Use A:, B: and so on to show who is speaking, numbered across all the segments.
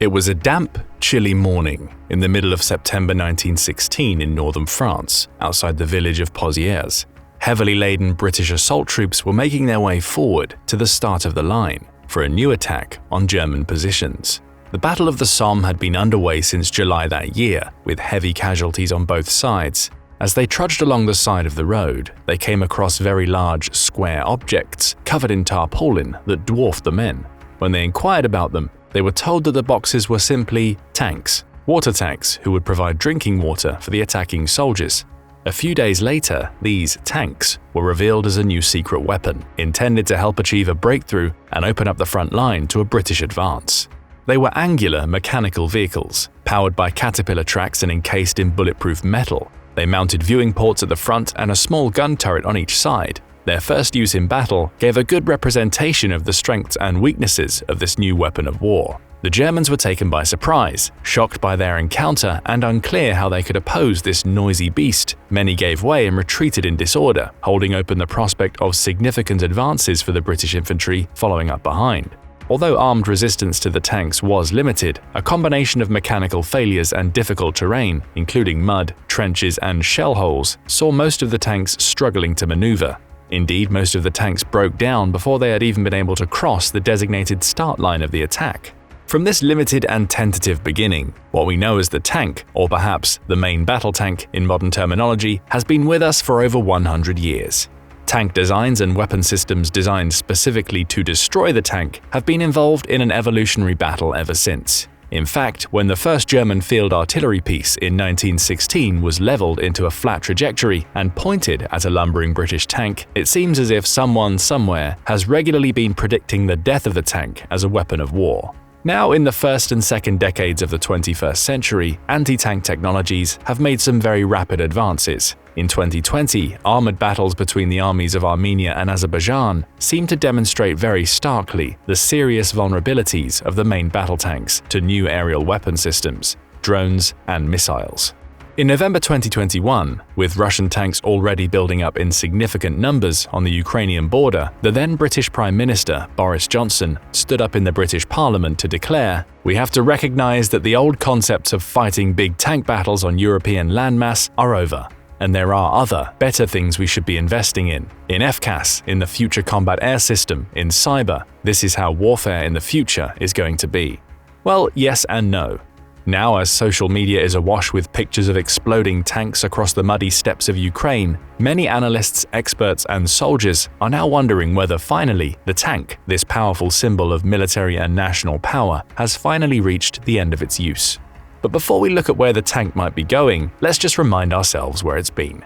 A: It was a damp, chilly morning in the middle of September 1916 in northern France, outside the village of Pozieres. Heavily laden British assault troops were making their way forward to the start of the line for a new attack on German positions. The Battle of the Somme had been underway since July that year, with heavy casualties on both sides. As they trudged along the side of the road, they came across very large, square objects covered in tarpaulin that dwarfed the men. When they inquired about them, they were told that the boxes were simply tanks, water tanks who would provide drinking water for the attacking soldiers. A few days later, these tanks were revealed as a new secret weapon, intended to help achieve a breakthrough and open up the front line to a British advance. They were angular mechanical vehicles, powered by caterpillar tracks and encased in bulletproof metal. They mounted viewing ports at the front and a small gun turret on each side. Their first use in battle gave a good representation of the strengths and weaknesses of this new weapon of war. The Germans were taken by surprise, shocked by their encounter and unclear how they could oppose this noisy beast. Many gave way and retreated in disorder, holding open the prospect of significant advances for the British infantry following up behind. Although armed resistance to the tanks was limited, a combination of mechanical failures and difficult terrain, including mud, trenches, and shell holes, saw most of the tanks struggling to maneuver. Indeed, most of the tanks broke down before they had even been able to cross the designated start line of the attack. From this limited and tentative beginning, what we know as the tank, or perhaps the main battle tank in modern terminology, has been with us for over 100 years. Tank designs and weapon systems designed specifically to destroy the tank have been involved in an evolutionary battle ever since. In fact, when the first German field artillery piece in 1916 was leveled into a flat trajectory and pointed at a lumbering British tank, it seems as if someone somewhere has regularly been predicting the death of the tank as a weapon of war. Now, in the first and second decades of the 21st century, anti-tank technologies have made some very rapid advances. In 2020, armored battles between the armies of Armenia and Azerbaijan seem to demonstrate very starkly the serious vulnerabilities of the main battle tanks to new aerial weapon systems, drones, and missiles. In November 2021, with Russian tanks already building up in significant numbers on the Ukrainian border, the then British Prime Minister, Boris Johnson, stood up in the British Parliament to declare, "We have to recognize that the old concepts of fighting big tank battles on European landmass are over. And there are other, better things we should be investing in FCAS, in the Future Combat Air System, in cyber. This is how warfare in the future is going to be." Well, yes and no. Now, as social media is awash with pictures of exploding tanks across the muddy steppes of Ukraine, many analysts, experts, and soldiers are now wondering whether finally the tank, this powerful symbol of military and national power, has finally reached the end of its use. But before we look at where the tank might be going, let's just remind ourselves where it's been.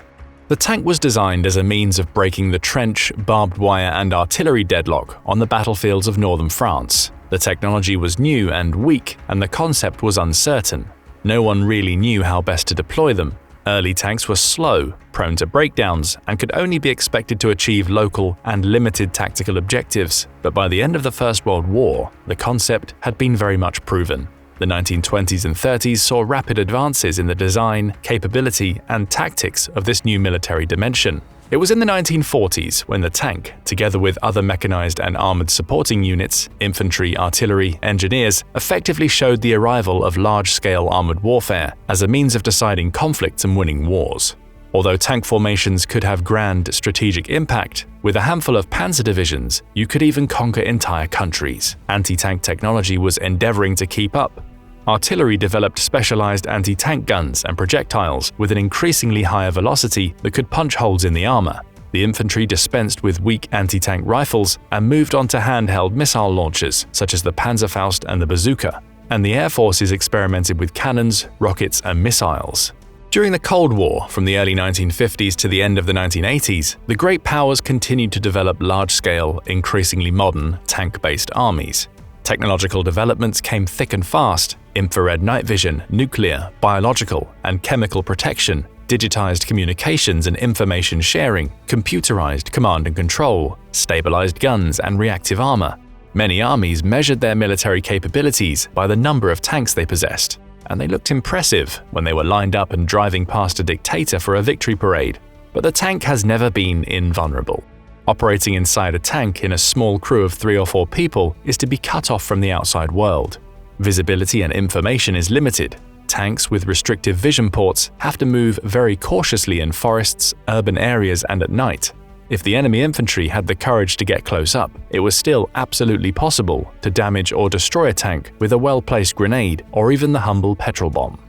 A: The tank was designed as a means of breaking the trench, barbed wire, and artillery deadlock on the battlefields of northern France. The technology was new and weak, and the concept was uncertain. No one really knew how best to deploy them. Early tanks were slow, prone to breakdowns, and could only be expected to achieve local and limited tactical objectives. But by the end of the First World War, the concept had been very much proven. The 1920s and 30s saw rapid advances in the design, capability, and tactics of this new military dimension. It was in the 1940s when the tank, together with other mechanized and armored supporting units, infantry, artillery, engineers, effectively showed the arrival of large-scale armored warfare as a means of deciding conflicts and winning wars. Although tank formations could have grand strategic impact, with a handful of panzer divisions, you could even conquer entire countries. Anti-tank technology was endeavoring to keep up. Artillery developed specialized anti-tank guns and projectiles with an increasingly higher velocity that could punch holes in the armor. The infantry dispensed with weak anti-tank rifles and moved on to handheld missile launchers such as the Panzerfaust and the bazooka. And the air forces experimented with cannons, rockets, and missiles. During the Cold War, from the early 1950s to the end of the 1980s, the great powers continued to develop large-scale, increasingly modern, tank-based armies. Technological developments came thick and fast: infrared night vision, nuclear, biological, and chemical protection, digitized communications and information sharing, computerized command and control, stabilized guns, and reactive armor. Many armies measured their military capabilities by the number of tanks they possessed, and they looked impressive when they were lined up and driving past a dictator for a victory parade. But the tank has never been invulnerable. Operating inside a tank in a small crew of 3 or 4 people is to be cut off from the outside world. Visibility and information is limited. Tanks with restrictive vision ports have to move very cautiously in forests, urban areas, and at night. If the enemy infantry had the courage to get close up, it was still absolutely possible to damage or destroy a tank with a well-placed grenade or even the humble petrol bomb.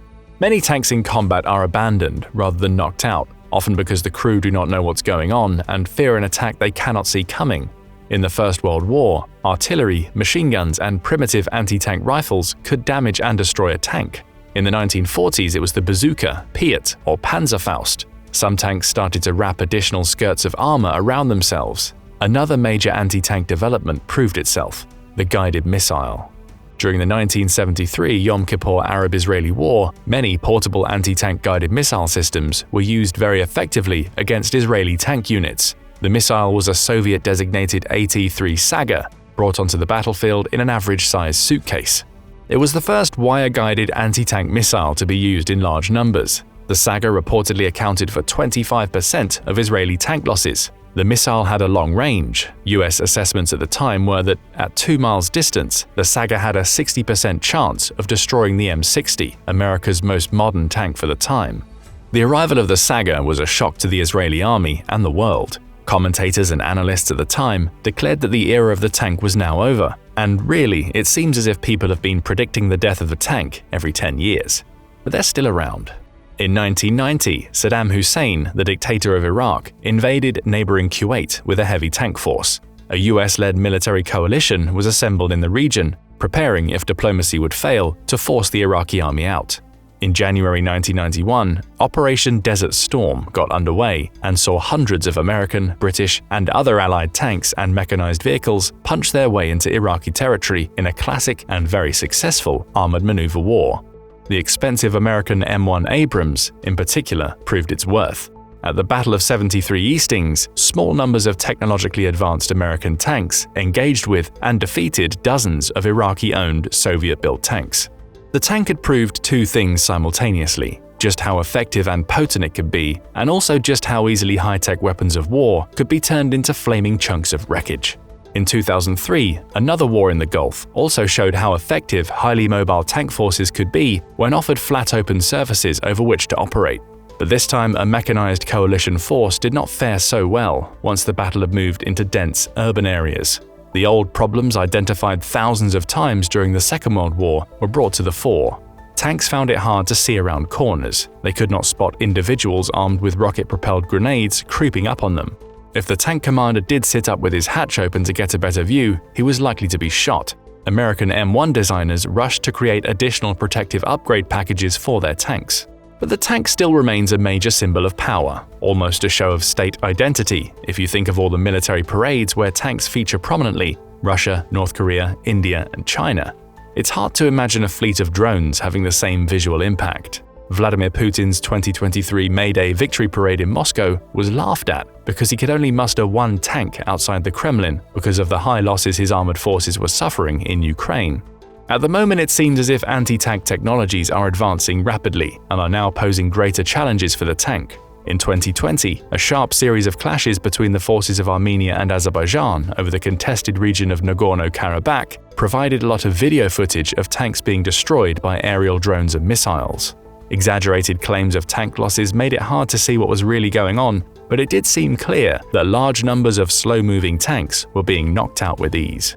A: Many tanks in combat are abandoned rather than knocked out, often because the crew do not know what's going on and fear an attack they cannot see coming. In the First World War, artillery, machine guns, and primitive anti-tank rifles could damage and destroy a tank. In the 1940s, it was the bazooka, Piat, or Panzerfaust. Some tanks started to wrap additional skirts of armor around themselves. Another major anti-tank development proved itself: the guided missile. During the 1973 Yom Kippur Arab-Israeli War, many portable anti-tank guided missile systems were used very effectively against Israeli tank units. The missile was a Soviet-designated AT-3 Saga, brought onto the battlefield in an average-sized suitcase. It was the first wire-guided anti-tank missile to be used in large numbers. The Saga reportedly accounted for 25% of Israeli tank losses. The missile had a long range. US assessments at the time were that at 2 miles distance, the Saga had a 60% chance of destroying the M60, America's most modern tank for the time. The arrival of the Saga was a shock to the Israeli army and the world. Commentators and analysts at the time declared that the era of the tank was now over, and really, it seems as if people have been predicting the death of the tank every 10 years. But they're still around. In 1990, Saddam Hussein, the dictator of Iraq, invaded neighboring Kuwait with a heavy tank force. A US-led military coalition was assembled in the region, preparing, if diplomacy would fail, to force the Iraqi army out. In January 1991, Operation Desert Storm got underway and saw hundreds of American, British, and other Allied tanks and mechanized vehicles punch their way into Iraqi territory in a classic and very successful armored maneuver war. The expensive American M1 Abrams, in particular, proved its worth. At the Battle of 73 Eastings, small numbers of technologically advanced American tanks engaged with and defeated dozens of Iraqi-owned Soviet-built tanks. The tank had proved two things simultaneously: just how effective and potent it could be, and also just how easily high-tech weapons of war could be turned into flaming chunks of wreckage. In 2003, another war in the Gulf also showed how effective highly mobile tank forces could be when offered flat open surfaces over which to operate. But this time, a mechanized coalition force did not fare so well once the battle had moved into dense urban areas. The old problems identified thousands of times during the Second World War were brought to the fore. Tanks found it hard to see around corners. They could not spot individuals armed with rocket-propelled grenades creeping up on them. If the tank commander did sit up with his hatch open to get a better view, he was likely to be shot. American M1 designers rushed to create additional protective upgrade packages for their tanks. But the tank still remains a major symbol of power, almost a show of state identity if you think of all the military parades where tanks feature prominently: Russia, North Korea, India, and China. It's hard to imagine a fleet of drones having the same visual impact. Vladimir Putin's 2023 May Day victory parade in Moscow was laughed at because he could only muster one tank outside the Kremlin because of the high losses his armored forces were suffering in Ukraine. At the moment, it seems as if anti-tank technologies are advancing rapidly and are now posing greater challenges for the tank. In 2020, a sharp series of clashes between the forces of Armenia and Azerbaijan over the contested region of Nagorno-Karabakh provided a lot of video footage of tanks being destroyed by aerial drones and missiles. Exaggerated claims of tank losses made it hard to see what was really going on, but it did seem clear that large numbers of slow-moving tanks were being knocked out with ease.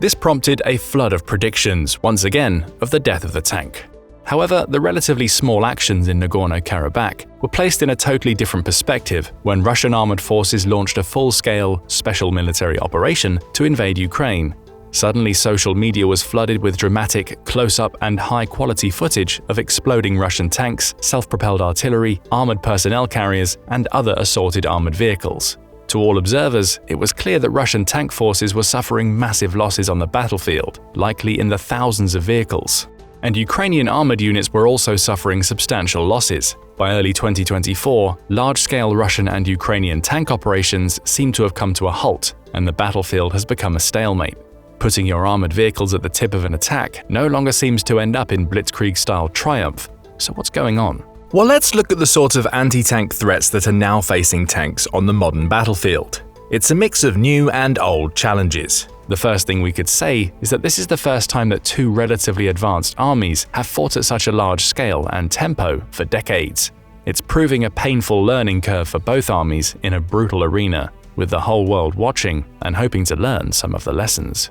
A: This prompted a flood of predictions, once again, of the death of the tank. However, the relatively small actions in Nagorno-Karabakh were placed in a totally different perspective when Russian armored forces launched a full-scale, special military operation to invade Ukraine. Suddenly, social media was flooded with dramatic, close-up and high-quality footage of exploding Russian tanks, self-propelled artillery, armored personnel carriers, and other assorted armored vehicles. To all observers, it was clear that Russian tank forces were suffering massive losses on the battlefield, likely in the thousands of vehicles. And Ukrainian armored units were also suffering substantial losses. By early 2024, large-scale Russian and Ukrainian tank operations seem to have come to a halt, and the battlefield has become a stalemate. Putting your armored vehicles at the tip of an attack no longer seems to end up in blitzkrieg-style triumph. So what's going on? Well, let's look at the sort of anti-tank threats that are now facing tanks on the modern battlefield. It's a mix of new and old challenges. The first thing we could say is that this is the first time that two relatively advanced armies have fought at such a large scale and tempo for decades. It's proving a painful learning curve for both armies in a brutal arena, with the whole world watching and hoping to learn some of the lessons.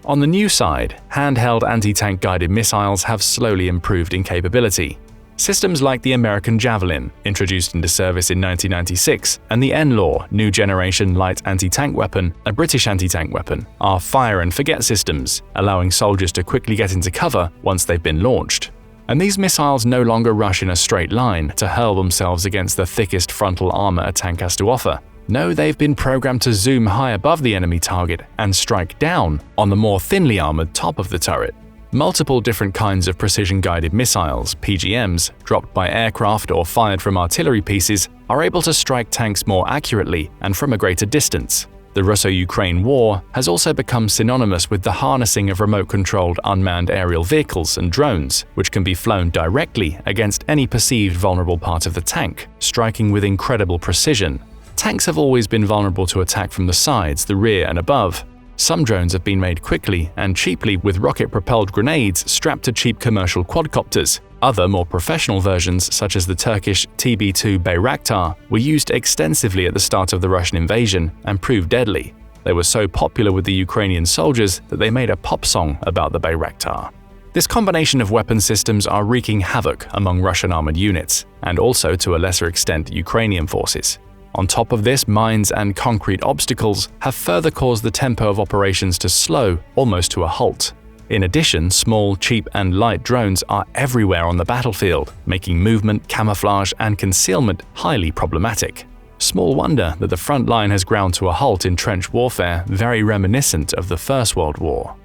A: On the new side, handheld anti-tank guided missiles have slowly improved in capability. Systems like the American Javelin, introduced into service in 1996, and the NLAW, New Generation Light Anti-Tank Weapon, a British anti-tank weapon, are fire-and-forget systems, allowing soldiers to quickly get into cover once they've been launched. And these missiles no longer rush in a straight line to hurl themselves against the thickest frontal armor a tank has to offer. No, they've been programmed to zoom high above the enemy target and strike down on the more thinly armored top of the turret. Multiple different kinds of precision-guided missiles, PGMs, dropped by aircraft or fired from artillery pieces, are able to strike tanks more accurately and from a greater distance. The Russo-Ukraine war has also become synonymous with the harnessing of remote-controlled unmanned aerial vehicles and drones, which can be flown directly against any perceived vulnerable part of the tank, striking with incredible precision. Tanks have always been vulnerable to attack from the sides, the rear, and above. Some drones have been made quickly and cheaply with rocket-propelled grenades strapped to cheap commercial quadcopters. Other, more professional versions, such as the Turkish TB2 Bayraktar, were used extensively at the start of the Russian invasion and proved deadly. They were so popular with the Ukrainian soldiers that they made a pop song about the Bayraktar. This combination of weapon systems are wreaking havoc among Russian armored units, and also to a lesser extent Ukrainian forces. On top of this, mines and concrete obstacles have further caused the tempo of operations to slow almost to a halt. In addition, small, cheap, and light drones are everywhere on the battlefield, making movement, camouflage, and concealment highly problematic. Small wonder that the front line has ground to a halt in trench warfare, very reminiscent of the First World War.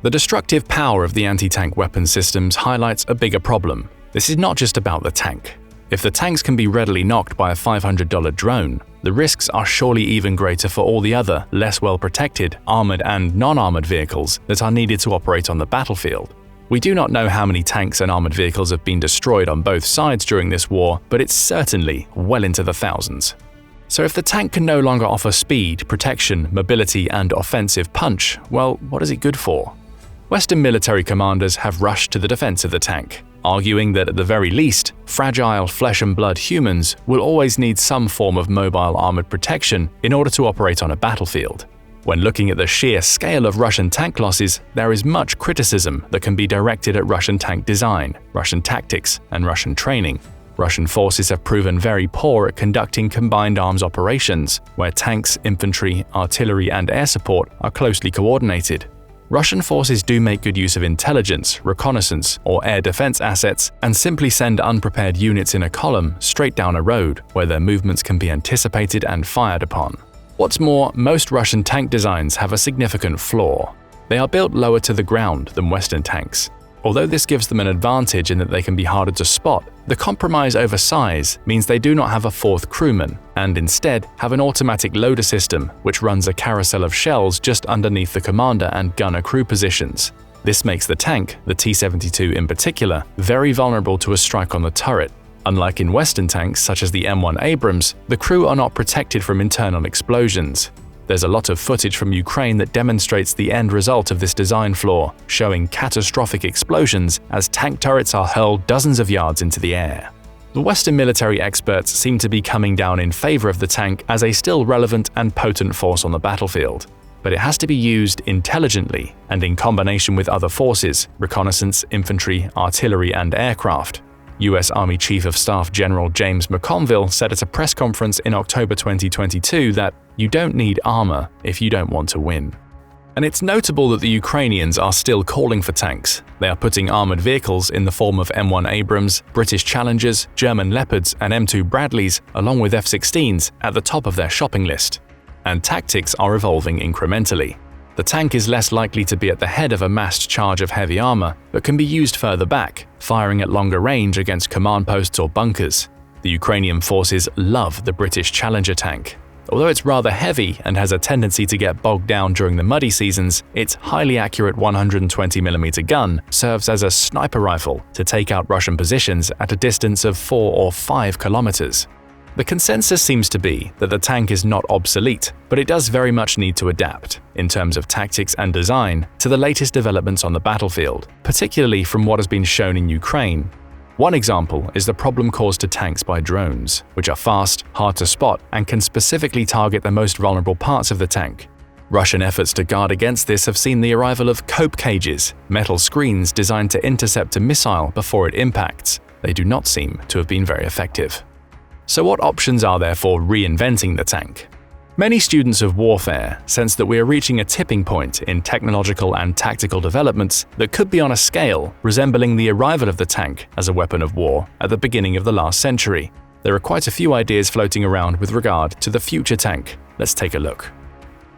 A: The destructive power of the anti-tank weapon systems highlights a bigger problem. This is not just about the tank. If the tanks can be readily knocked by a $500 drone, the risks are surely even greater for all the other, less well-protected, armored and non-armored vehicles that are needed to operate on the battlefield. We do not know how many tanks and armored vehicles have been destroyed on both sides during this war, but it's certainly well into the thousands. So if the tank can no longer offer speed, protection, mobility, and offensive punch, well, what is it good for? Western military commanders have rushed to the defense of the tank, arguing that at the very least, fragile flesh-and-blood humans will always need some form of mobile armored protection in order to operate on a battlefield. When looking at the sheer scale of Russian tank losses, there is much criticism that can be directed at Russian tank design, Russian tactics, and Russian training. Russian forces have proven very poor at conducting combined arms operations, where tanks, infantry, artillery, and air support are closely coordinated. Russian forces do make good use of intelligence, reconnaissance, or air defense assets and simply send unprepared units in a column straight down a road where their movements can be anticipated and fired upon. What's more, most Russian tank designs have a significant flaw. They are built lower to the ground than Western tanks. Although this gives them an advantage in that they can be harder to spot, the compromise over size means they do not have a fourth crewman, and instead have an automatic loader system which runs a carousel of shells just underneath the commander and gunner crew positions. This makes the tank, the T-72 in particular, very vulnerable to a strike on the turret. Unlike in Western tanks such as the M1 Abrams, the crew are not protected from internal explosions. There's a lot of footage from Ukraine that demonstrates the end result of this design flaw, showing catastrophic explosions as tank turrets are hurled dozens of yards into the air. The Western military experts seem to be coming down in favor of the tank as a still relevant and potent force on the battlefield. But it has to be used intelligently and in combination with other forces, reconnaissance, infantry, artillery, and aircraft. U.S. Army Chief of Staff General James McConville said at a press conference in October 2022 that you don't need armor if you don't want to win. And it's notable that the Ukrainians are still calling for tanks. They are putting armored vehicles in the form of M1 Abrams, British Challengers, German Leopards, and M2 Bradleys, along with F-16s, at the top of their shopping list. And tactics are evolving incrementally. The tank is less likely to be at the head of a massed charge of heavy armor, but can be used further back, firing at longer range against command posts or bunkers. The Ukrainian forces love the British Challenger tank. Although it's rather heavy and has a tendency to get bogged down during the muddy seasons, its highly accurate 120mm gun serves as a sniper rifle to take out Russian positions at a distance of 4 or 5 kilometers. The consensus seems to be that the tank is not obsolete, but it does very much need to adapt, in terms of tactics and design, to the latest developments on the battlefield, particularly from what has been shown in Ukraine. One example is the problem caused to tanks by drones, which are fast, hard to spot, and can specifically target the most vulnerable parts of the tank. Russian efforts to guard against this have seen the arrival of cope cages, metal screens designed to intercept a missile before it impacts. They do not seem to have been very effective. So what options are there for reinventing the tank? Many students of warfare sense that we are reaching a tipping point in technological and tactical developments that could be on a scale resembling the arrival of the tank as a weapon of war at the beginning of the last century. There are quite a few ideas floating around with regard to the future tank. Let's take a look.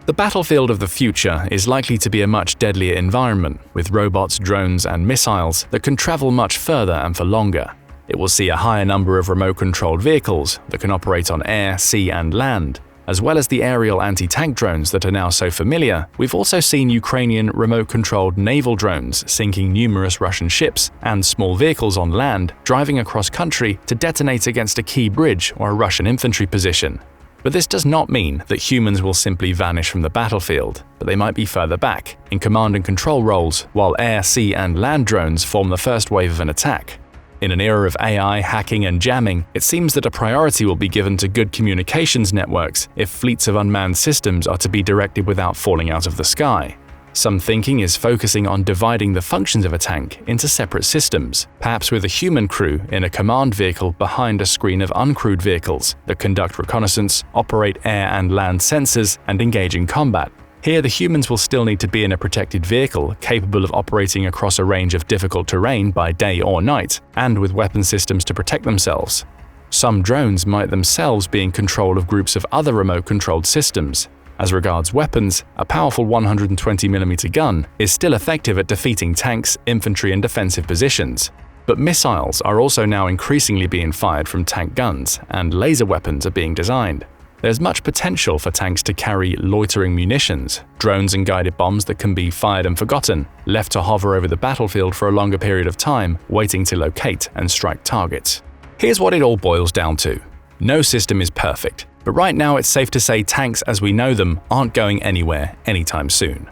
A: The battlefield of the future is likely to be a much deadlier environment, with robots, drones, and missiles that can travel much further and for longer. It will see a higher number of remote-controlled vehicles that can operate on air, sea, and land. As well as the aerial anti-tank drones that are now so familiar, we've also seen Ukrainian remote-controlled naval drones sinking numerous Russian ships and small vehicles on land driving across country to detonate against a key bridge or a Russian infantry position. But this does not mean that humans will simply vanish from the battlefield, but they might be further back, in command and control roles, while air, sea, and land drones form the first wave of an attack. In an era of AI, hacking, and jamming, it seems that a priority will be given to good communications networks if fleets of unmanned systems are to be directed without falling out of the sky. Some thinking is focusing on dividing the functions of a tank into separate systems, perhaps with a human crew in a command vehicle behind a screen of uncrewed vehicles that conduct reconnaissance, operate air and land sensors, and engage in combat. Here, the humans will still need to be in a protected vehicle capable of operating across a range of difficult terrain by day or night, and with weapon systems to protect themselves. Some drones might themselves be in control of groups of other remote-controlled systems. As regards weapons, a powerful 120mm gun is still effective at defeating tanks, infantry, and defensive positions. But missiles are also now increasingly being fired from tank guns, and laser weapons are being designed. There's much potential for tanks to carry loitering munitions, drones and guided bombs that can be fired and forgotten, left to hover over the battlefield for a longer period of time, waiting to locate and strike targets. Here's what it all boils down to. No system is perfect, but right now it's safe to say tanks as we know them aren't going anywhere anytime soon.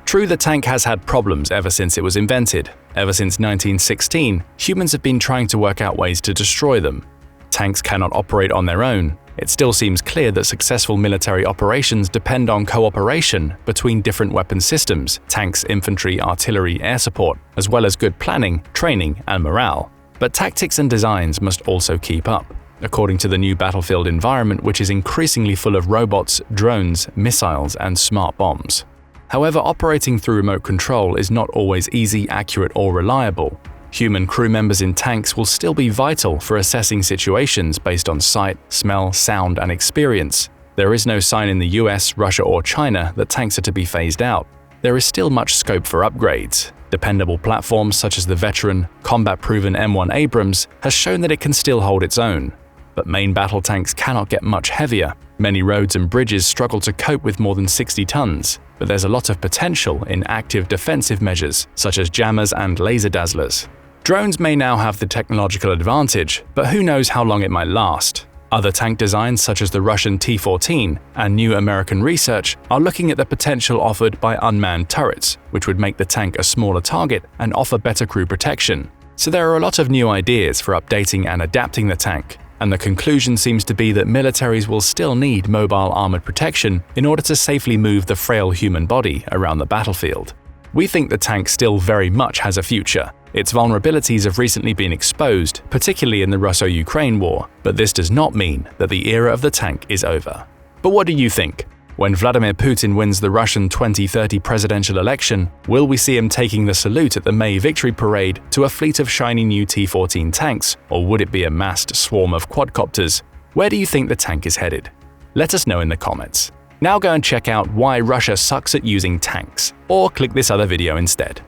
A: True, the tank has had problems ever since it was invented. Ever since 1916, humans have been trying to work out ways to destroy them. Tanks cannot operate on their own. It still seems clear that successful military operations depend on cooperation between different weapon systems, tanks, infantry, artillery, air support, as well as good planning, training, and morale. But tactics and designs must also keep up, according to the new battlefield environment, which is increasingly full of robots, drones, missiles, and smart bombs. However, operating through remote control is not always easy, accurate, or reliable. Human crew members in tanks will still be vital for assessing situations based on sight, smell, sound, and experience. There is no sign in the US, Russia, or China that tanks are to be phased out. There is still much scope for upgrades. Dependable platforms such as the veteran, combat-proven M1 Abrams has shown that it can still hold its own. But main battle tanks cannot get much heavier. Many roads and bridges struggle to cope with more than 60 tons. But there's a lot of potential in active defensive measures, such as jammers and laser dazzlers. Drones may now have the technological advantage, but who knows how long it might last. Other tank designs such as the Russian T-14 and new American research are looking at the potential offered by unmanned turrets, which would make the tank a smaller target and offer better crew protection. So there are a lot of new ideas for updating and adapting the tank, and the conclusion seems to be that militaries will still need mobile armored protection in order to safely move the frail human body around the battlefield. We think the tank still very much has a future. Its vulnerabilities have recently been exposed, particularly in the Russo-Ukraine war, but this does not mean that the era of the tank is over. But what do you think? When Vladimir Putin wins the Russian 2030 presidential election, will we see him taking the salute at the May Victory Parade to a fleet of shiny new T-14 tanks, or would it be a massed swarm of quadcopters? Where do you think the tank is headed? Let us know in the comments. Now go and check out why Russia sucks at using tanks, or click this other video instead.